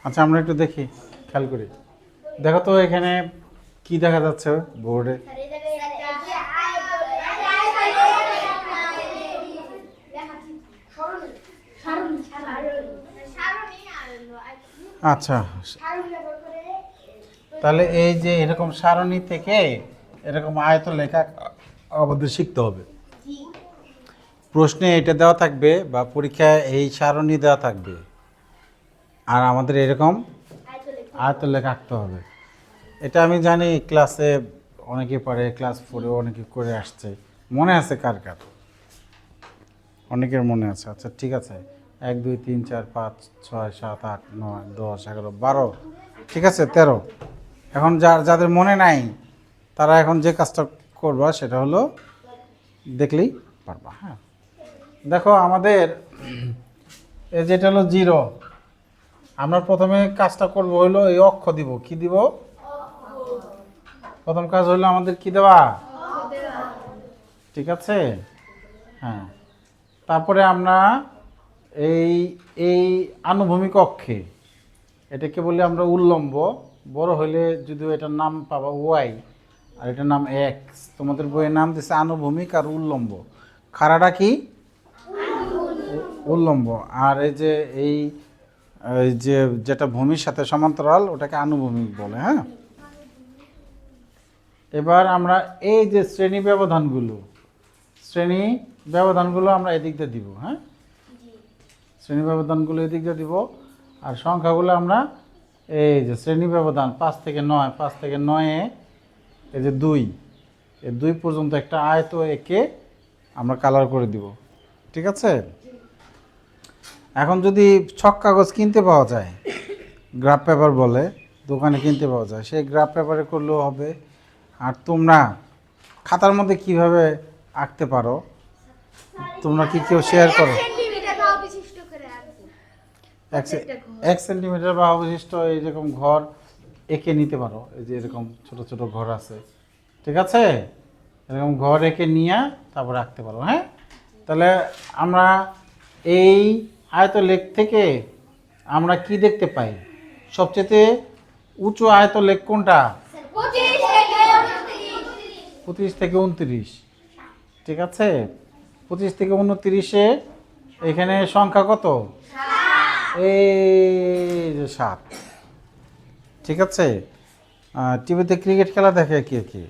আচ্ছা আমরা একটু দেখি, খেয়াল করি। দেখো তো এখানে কি দেখা যাচ্ছে বোর্ডে? আচ্ছা, তাহলে এই যে এরকম সারণী থেকে এরকম আয়ত লেখা আমাদের শিখতে হবে। প্রশ্নে এটা দেওয়া থাকবে বা পরীক্ষায় এই সারণী দেওয়া থাকবে, আর আমাদের এরকম আয়ত লেখা আঁকতে হবে। এটা আমি জানি, ক্লাসে অনেকে পারে, ক্লাস 4-এ অনেকে করে আসছে। মনে আছে কার কার? অনেকের মনে আছে। আচ্ছা ঠিক আছে, 1 2 3 4 5 6 7 8 9 10 11 12, ঠিক আছে 13। এখন যাদের মনে নাই তারা এখন যে কাজটা করবা সেটা হলো দেখলেই পারবা। হ্যাঁ, দেখো আমাদের এই যেটা হলো 0, আমরা প্রথমে কাজটা করব হলো এই অক্ষ দিব। কি দিব? প্রথম কাজ হলো আমাদের কি দেওয়া, ঠিক আছে। হ্যাঁ, তারপরে আমরা এই এই আনুভূমিক অক্ষে, এটাকে বলি আমরা উল্লম্ব। বড় হলে যদিও এটার নাম পাবা ওয়াই, আর এটার নাম এক্স। তোমাদের বইয়ের নাম দিচ্ছে আনুভূমিক আর উল্লম্ব। খাড়াটা কি? উল্লম্ব। আর এই যে এই এই যে যেটা ভূমির সাথে সমান্তরাল ওটাকে আনুভূমিক বলে। হ্যাঁ, এবার আমরা এই যে শ্রেণী ব্যবধানগুলো আমরা এদিক দিয়ে দিব। হ্যাঁ, শ্রেণী ব্যবধানগুলো এদিক দিয়ে দিব, আর সংখ্যাগুলো আমরা এই যে শ্রেণী ব্যবধান 5 থেকে 9, 5 থেকে 9-এ এই যে 2, এই 2 পর্যন্ত একটা আয়ত এঁকে আমরা কালার করে দিব। ঠিক আছে। এখন যদি ছক কাগজ কিনতে পাওয়া যায়, গ্রাফ পেপার বলে, দোকানে কিনতে পাওয়া যায়, সেই গ্রাফ পেপারে করলেও হবে। আর তোমরা খাতার মধ্যে কিভাবে আঁকতে পারো, তোমরা কি কেউ শেয়ার করো? 1 সেন্টিমিটার বা অবশিষ্ট এইরকম ঘর এঁকে নিতে পারো। এই যে এরকম ছোট ছোট ঘর আছে, ঠিক আছে, এরকম ঘর এঁকে নিয়ে তারপর আঁকতে পারো। হ্যাঁ, তাহলে আমরা এই আয়তলেখ থেকে আমরা কি দেখতে পাই? সবচেয়ে উঁচু আয়তলেখ কোনটা? 25 থেকে 29, ঠিক আছে। 25 থেকে 29-এ এখানে সংখ্যা কত? এই যে 7, ঠিক আছে। টিভিতে ক্রিকেট খেলা দেখে কে কে?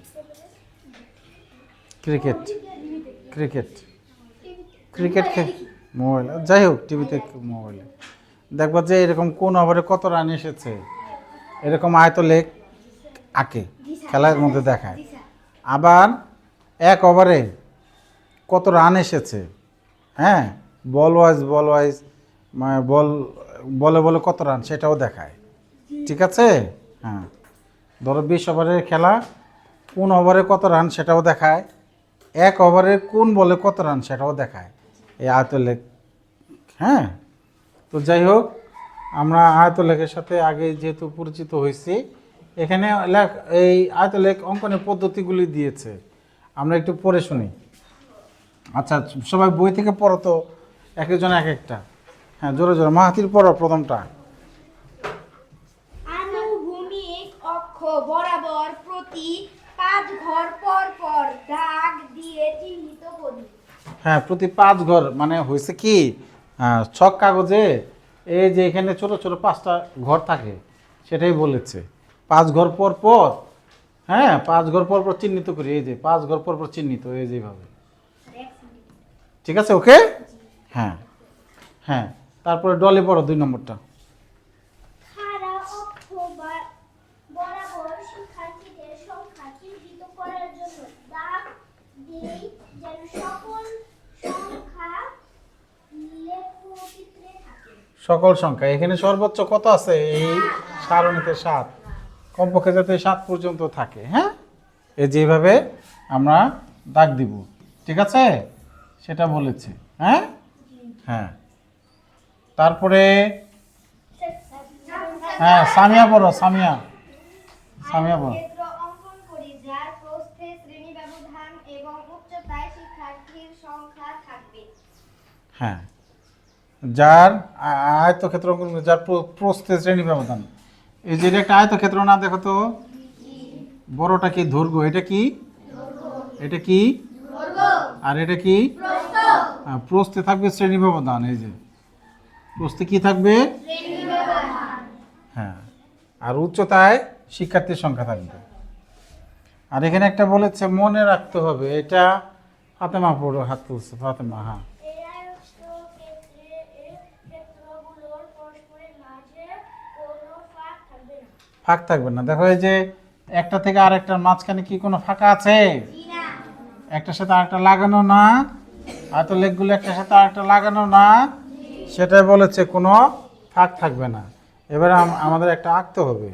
ক্রিকেট ক্রিকেট ক্রিকেট মোবাইল, যাই হোক টিভিতে, মোবাইলে দেখবা যে এরকম কোন ওভারে কত রান এসেছে, এরকম আয়তলেখ আঁকে, খেলার মধ্যে দেখায়। আবার 1 ওভারে কত রান এসেছে, হ্যাঁ, বল ওয়াইজ মানে বলে বলে কত রান সেটাও দেখায়, ঠিক আছে। হ্যাঁ, ধরো 20 ওভারের খেলা, কোন ওভারে কত রান সেটাও দেখায়, 1 ওভারের কোন বলে কত রান সেটাও দেখায় এই আয়তলেখ। হ্যাঁ, তো যাই হোক, আমরা আয়তলেখের সাথে আগে যেহেতু পরিচিত হয়েছি, এখানে এই আয়তলেখ অঙ্কনের পদ্ধতিগুলি দিয়েছে, আমরা একটু পড়ে শুনি। আচ্ছা সবাই বই থেকে পড়ো তো, এক একজন এক একটা। হ্যাঁ, জোরে জোরে মাহাতির পড়ো প্রথমটা। আনুভূমিক অক্ষ বরাবর প্রতি 5 ঘর পর পর দাগ দিয়ে চিহ্নিত করি। হ্যাঁ, প্রতি 5 ঘর মানে হয়েছে কি, ছক কাগজে এই যে এখানে ছোট ছোট 5টা ঘর থাকে, সেটাই বলেছে 5 ঘর পর পর। হ্যাঁ, 5 ঘর পর পর চিহ্নিত করি, এই যে 5 ঘর পর পর চিহ্নিত, এই যেভাবে, ঠিক আছে। ওকে, হ্যাঁ হ্যাঁ, তারপরে ডলে পড়ো 2 নম্বরটা। খাড়া অক্ষ বরাবর শিক্ষার্থীদের সংখ্যা চিহ্নিত করার জন্য দাগ দিই যেন সকল সংখ্যা লেখচিত্রে থাকে। সকল সংখ্যা এখানে সর্বোচ্চ কত আছে? এই সারণীতে 7, কমপক্ষে যাতে 7 পর্যন্ত থাকে। হ্যাঁ, এই যেভাবে আমরা দাগ দিব, ঠিক আছে, সেটা বলেছে। হ্যাঁ হ্যাঁ, তারপরে হ্যাঁ সামিয়া পড়ো, সামিয়া পড়ো। ক্ষেত্র অঙ্কন করি যার প্রস্থে শ্রেণী ব্যবধান এবং উচ্চতায় শিক্ষার্থীর সংখ্যা থাকবে। হ্যাঁ, যার আয়তক্ষেত্র অঙ্কন করে, যার প্রস্থে শ্রেণী ব্যবধান। এই যে এটা একটা আয়তক্ষেত্র না, দেখো তো বড়টা কি দৈর্ঘ্য, এটা কি, এটা কি, আর এটা কি, প্রস্থে থাকবে শ্রেণী ব্যবধান। এই যে প্রস্থে কি থাকবে, হ্যাঁ, আর উচ্চতায় শিক্ষার্থীর সংখ্যা থাকবে। আর এখানে একটা বলেছে মনে রাখতে হবে, এটা ফাতেমা পড়ো, হাত তুলছে ফাতেমা। হ্যাঁ, ফাঁক থাকবে না। দেখো এই যে একটা থেকে আরেকটার মাঝখানে কি কোনো ফাঁকা আছে? একটার সাথে আরেকটা লাগানো না, আর তো লেখগুলো একটার সাথে আরেকটা লাগানো না, সেটাই বলেছে কোনো ফাঁক থাকবে না। এবারে আমাদের একটা আঁকতে হবে।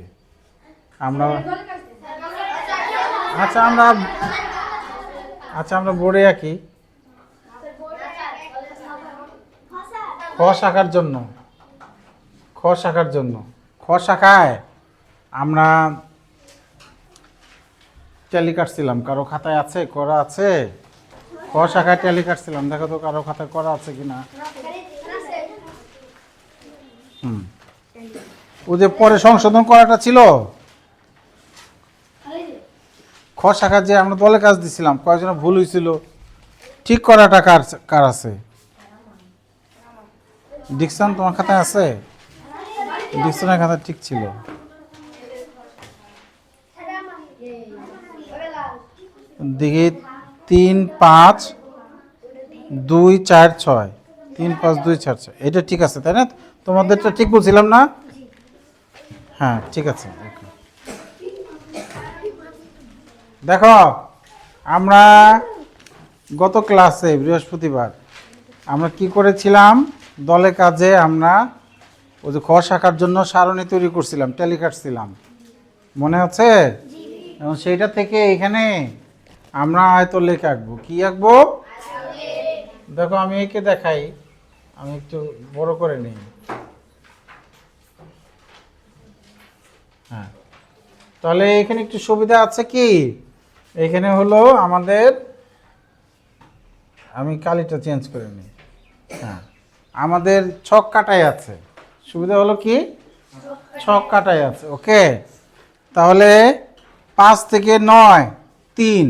আমরা আমরা বোর্ডে আঁকি। খ শাখার জন্য, খ শাখায় আমরা ট্যালি কাটছিলাম। কারো খাতায় আছে, করা আছে? খ শাখায় ট্যালি কাটছিলাম, দেখো তো কারো খাতায় করা আছে কিনা। ও যে পরে সংশোধন করাটা ছিল, খ শাখার যে আমরা দলে কাজ দিছিলাম, কয়েকজন ভুল হয়েছিল, ঠিক করাটা কার আছে? ডিকশন তোমার খাতায় আছে? ডিকশনের খাতায় ঠিক ছিল। দেখি 3, 5, 2, 4, 6, 3, 5, 2, 4, 6, এটা ঠিক আছে তাই না? তোমাদেরটা ঠিক বলছিলাম না? হ্যাঁ ঠিক আছে। দেখো আমরা গত ক্লাসে বৃহস্পতিবার আমরা কি করেছিলাম, দলে কাজে আমরা ওই যে খ শাখার জন্য সারণী তৈরি করছিলাম, ট্যালি কাটছিলাম, মনে আছে? এবং সেইটা থেকে এখানে আমরা আয়তলেখ আঁকবো। কি আঁকবো? দেখো আমি একে দেখাই, আমি একটু বড় করে নিই। হ্যাঁ, তাহলে এখানে একটু সুবিধা আছে কি, এখানে হলো আমাদের, আমি কালিটা চেঞ্জ করে নিই। হ্যাঁ, আমাদের ছক কাটাই আছে। সুবিধা হলো কি, ছক কাটাই আছে। ওকে, তাহলে 5 থেকে 9, 3।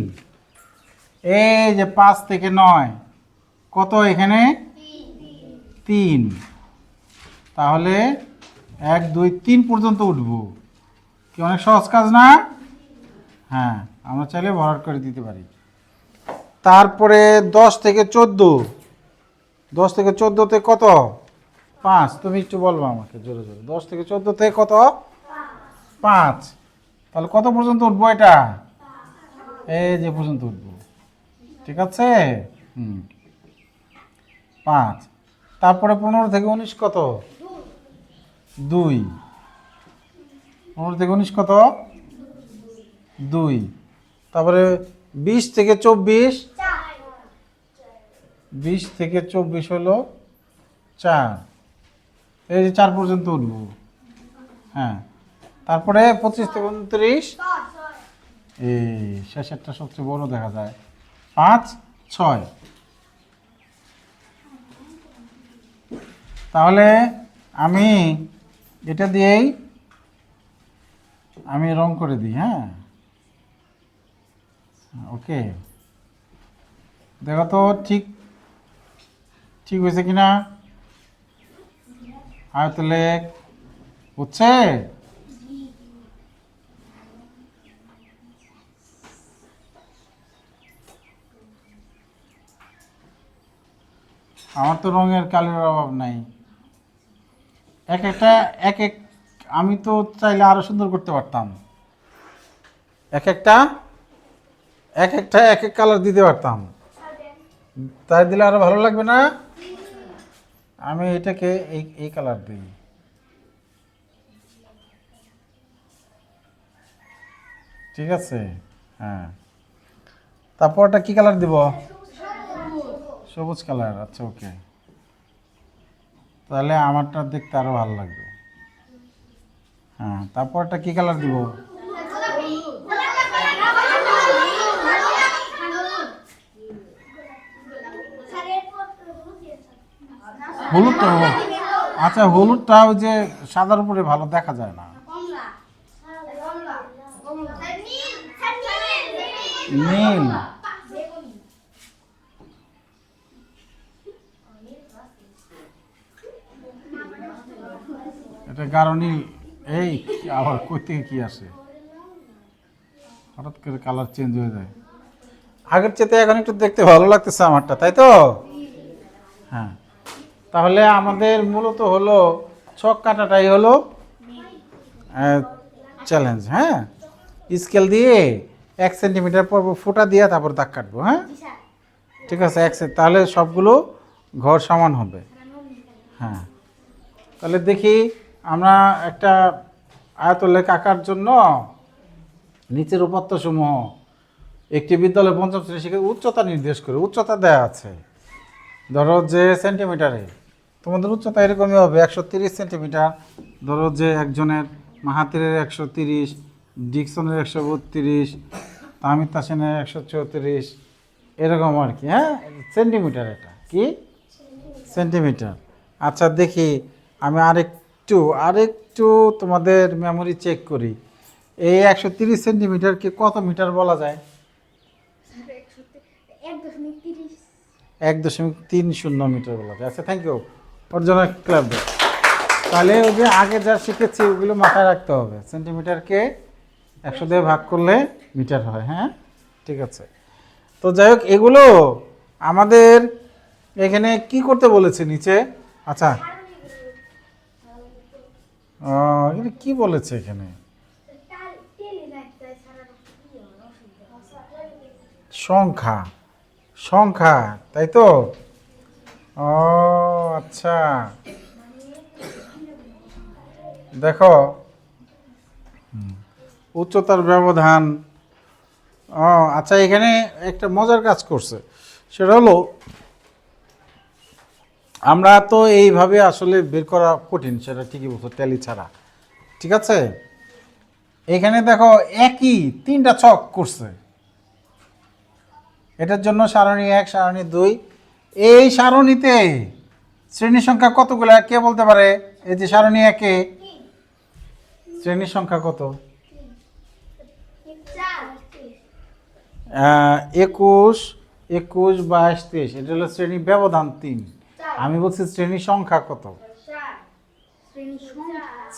এই যে 5 থেকে 9 কত, এখানে 3। তাহলে 1, 2, 3 পর্যন্ত উঠবো। কি অনেক সহজ কাজ না? হ্যাঁ, আমরা চাইলে ভরাট করে দিতে পারি। তারপরে 10 থেকে 14, 10 থেকে 14তে কত? 5। তুমি একটু বলবো আমাকে জোরে জোরে, 10 থেকে 14তে কত? 5। তাহলে কত পর্যন্ত উঠবো এটা? এই যে পর্যন্ত উঠবো, ঠিক আছে? 5। তারপরে 15 থেকে 19 কত? 2। 15 থেকে 19 কত? 2। তারপরে 20 থেকে 24, 20 থেকে 24 হলো 4। এই যে 4 পর্যন্ত উঠবো। হ্যাঁ, তারপরে 25 থেকে 29, এই শেষেরটা সবচেয়ে বড় দেখা যায়, 5, 6। তাহলে আমি এটা দিয়েই আমি রং করে দিই। হ্যাঁ, ওকে, দেখো তো ঠিক ঠিক হয়েছে কিনা, আয়তলেখ হচ্ছে। আমার তো রঙের কালির অভাব নাই। এক এক আমি তো চাইলে আরো সুন্দর করতে পারতাম, এক একটা এক এক কালার দিতে পারতাম, তাই দিলে আরো ভালো লাগবে না? আমি এটাকে এই কালার দিই। ঠিক আছে, হ্যাঁ। তারপরটা কি কালার দিব? সবুজ কালার। আচ্ছা, ওকে, তাহলে আমারটা দেখতে আরো ভালো লাগবে। হ্যাঁ, তারপরটা কি কালার দিব? হলুদটা আচ্ছা, হলুদটা ওই যে সাদার উপরে ভালো দেখা যায় না। কমলা কমলা কমলা নীল। এটা গাঢ় নীল। এই আবার কই থেকে কি আসে, হঠাৎ করে কালার চেঞ্জ হয়ে যায়। আগের চেয়ে এখন একটু দেখতে ভালো লাগতেছে আমারটা, তাই তো? হ্যাঁ, তাহলে আমাদের মূলত হলো ছক কাটাটাই হলো চ্যালেঞ্জ। হ্যাঁ, স্কেল দিয়ে 1 সেন্টিমিটার পর ফুটা দিয়ে তারপর দাগ কাটবো। হ্যাঁ, ঠিক আছে। তাহলে সবগুলো ঘর সমান হবে। হ্যাঁ, তাহলে দেখি আমরা একটা আয়তলেখ আঁকার জন্য নিচের উপাত্ত সমূহ একটি বিদ্যালয়ে 5ম শ্রেণী শিক্ষা উচ্চতা নির্দেশ করে। উচ্চতা দেওয়া আছে, ধরো যে সেন্টিমিটারে, তোমাদের উচ্চতা এরকমই হবে 130 সেন্টিমিটার। ধরো যে একজনের মাহাতিরের 130, ডিকসনের 132, তামির তাসেনের 134, এরকম আর কি। হ্যাঁ, সেন্টিমিটার, এটা কি সেন্টিমিটার। আচ্ছা দেখি আমি আরেকটু তোমাদের মেমোরি চেক করি। এই 130 সেন্টিমিটারকে কত মিটার বলা যায়? 1.30 মিটার বলা যায়। আচ্ছা, থ্যাংক ইউ, ওর জন্য ক্লাব দেয়। তাহলে ওই যে আগে যা শিখেছি ওগুলো মাথায় রাখতে হবে। সেন্টিমিটারকে 100 দিয়ে ভাগ করলে মিটার হয়। হ্যাঁ, ঠিক আছে। তো যাই হোক, এগুলো আমাদের এখানে কি করতে বলেছে নিচে? আচ্ছা, এখানে কি বলেছে এখানে? সংখ্যা, সংখ্যা, তাই তো? ও আচ্ছা, দেখো উচ্চতার ব্যবধান। ও আচ্ছা, এখানে একটা মজার কাজ করছে, সেটা হলো আমরা তো এইভাবে আসলে বের করা কঠিন, সেটা ঠিকই বলছো, ট্যালি ছাড়া। ঠিক আছে, এখানে দেখো একই 3টা ছক করছে। এটার জন্য সারণী 1, সারণী 2। এই সারণীতে শ্রেণী সংখ্যা কতগুলো কে বলতে পারে? এই যে সারণী 1-এ শ্রেণীর সংখ্যা কত? 21, 22, 23। এটা হলো শ্রেণী ব্যবধান 3। আমি বলছি শ্রেণী সংখ্যা কত?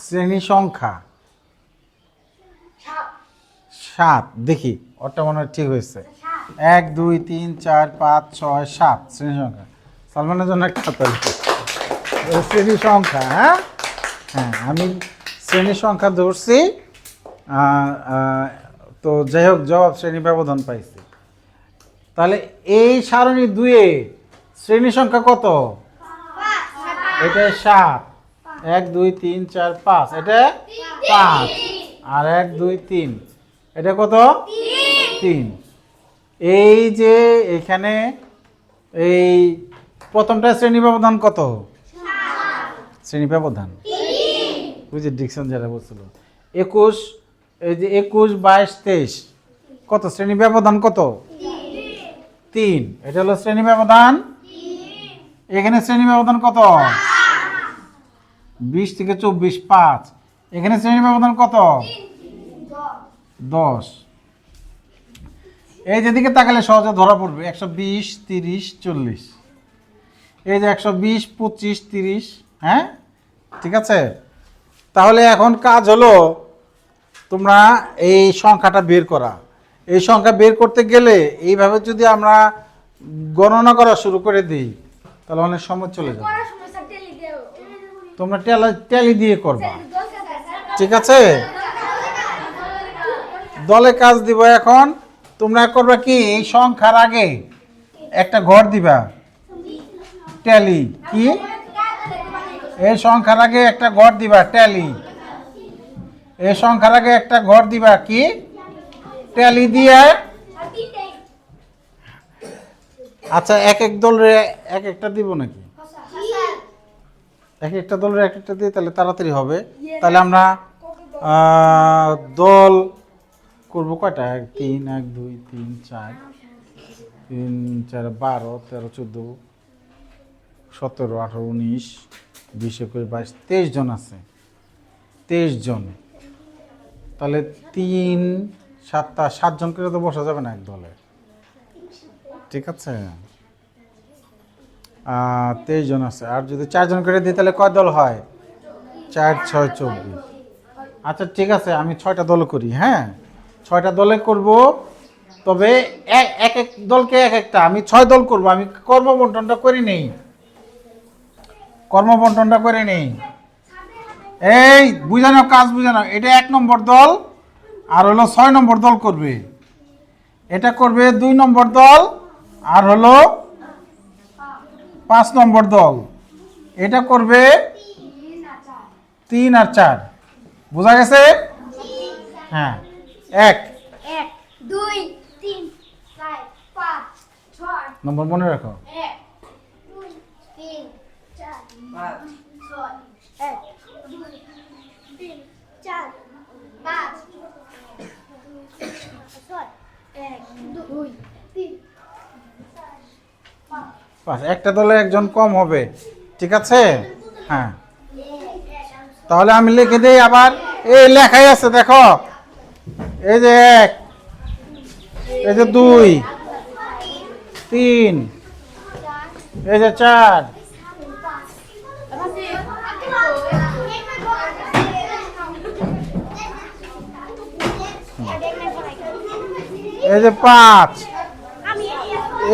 শ্রেণী সংখ্যা 7। দেখি ওটা মনে হয় ঠিক হয়েছে। 1, 2, 3, 4, 5, 6, 7 শ্রেণী সংখ্যা। সালমানের জন্য একটা হাততালি। শ্রেণী সংখ্যা। হ্যাঁ হ্যাঁ, আমি শ্রেণী সংখ্যা ধরছি। তো যাই হোক, জবাব শ্রেণী ব্যবধান পাইছি। তাহলে এই সারণী 2-এ শ্রেণী সংখ্যা কত? এটা 7। 1, 2, 3, 4, 5। এটা 5। আর 1, 2, 3, এটা কত? 3। এই যে এখানে এই প্রথমটা শ্রেণী ব্যবধান কত? শ্রেণী ব্যবধান ওই যে ডিকশন যারা বলছিল 21, এই যে 21, 22, 23 কত? শ্রেণী ব্যবধান কত? 3। এটা হলো শ্রেণী ব্যবধান। এখানে শ্রেণী ব্যবধান কত? 20 থেকে 24, 5। এখানে শ্রেণী ব্যবধান কত? 10। এই যেদিকে তাকালে সহজে ধরা পড়বে 120, 30, 40। এই যে 120, 25, 30। হ্যাঁ, ঠিক আছে। তাহলে এখন কাজ হলো তোমরা এই সংখ্যাটা বের করা। এই সংখ্যা বের করতে গেলে এইভাবে যদি আমরা গণনা করা শুরু করে দিই তাহলে অনেক সময় চলে যাবে। তোমরা ট্যালি দিয়ে করবা, ঠিক আছে? দলে কাজ দিব। এখন তোমরা করবা কি, এই সংখ্যার আগে একটা ঘর দিবা। ট্যালি কি? এই সংখ্যার আগে একটা ঘর দিবা ট্যালি। এই সংখ্যার আগে একটা ঘর দিবা কি? ট্যালি দিয়ে। আচ্ছা, এক এক দলের এক একটা দিব নাকি? এক একটা দলের এক একটা দিয়ে তাহলে তাড়াতাড়ি হবে। তাহলে আমরা দল করবো কয়টা? 3, 1, 2, 3, 4, 3, 4, 12, 13, 14, 17, 18, 19, 20, 21, 22, 23 জন আছে। 23 জন। তাহলে 3, 7 জন করে তো বসা যাবে না এক দলে। ঠিক আছে, 23 জন আছে। আর যদি 4 জন করে দিই তাহলে কয় দল হয়? 4, 6, 24। আচ্ছা ঠিক আছে, আমি 6টা দল করি। হ্যাঁ, 6টা দলে করব। তবে এক এক দলকে এক একটা, আমি 6 দল করব। আমি কর্মবন্টনটা করে নেই। এই বুঝানো, কাজ বুঝানো। এটা 1 নম্বর দল, আর হলো 6 নম্বর দল করবে। এটা করবে 2 নম্বর দল, আর হলো 5 নম্বর দল। এটা করবে 3 আর 4। বোঝা গেছে? হ্যাঁ, 1 1 2 3 4 5 6 নম্বর মনে রাখো। 1 2 3 4 5 6 1 2 3 4 5 6 1 2 3 5। একটা দলে একজন কম হবে। ঠিক আছে? হ্যাঁ, তাহলে আমি লিখে দেই আবার। এই লেখাই আছে, দেখো। এই যে 1, এই যে 2, 3, এই যে 4, এই যে 5,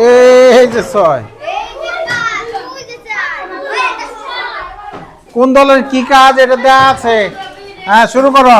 এই যে 6। কোন দলের কি কাজ এটা দেওয়া আছে। হ্যাঁ, শুরু করো।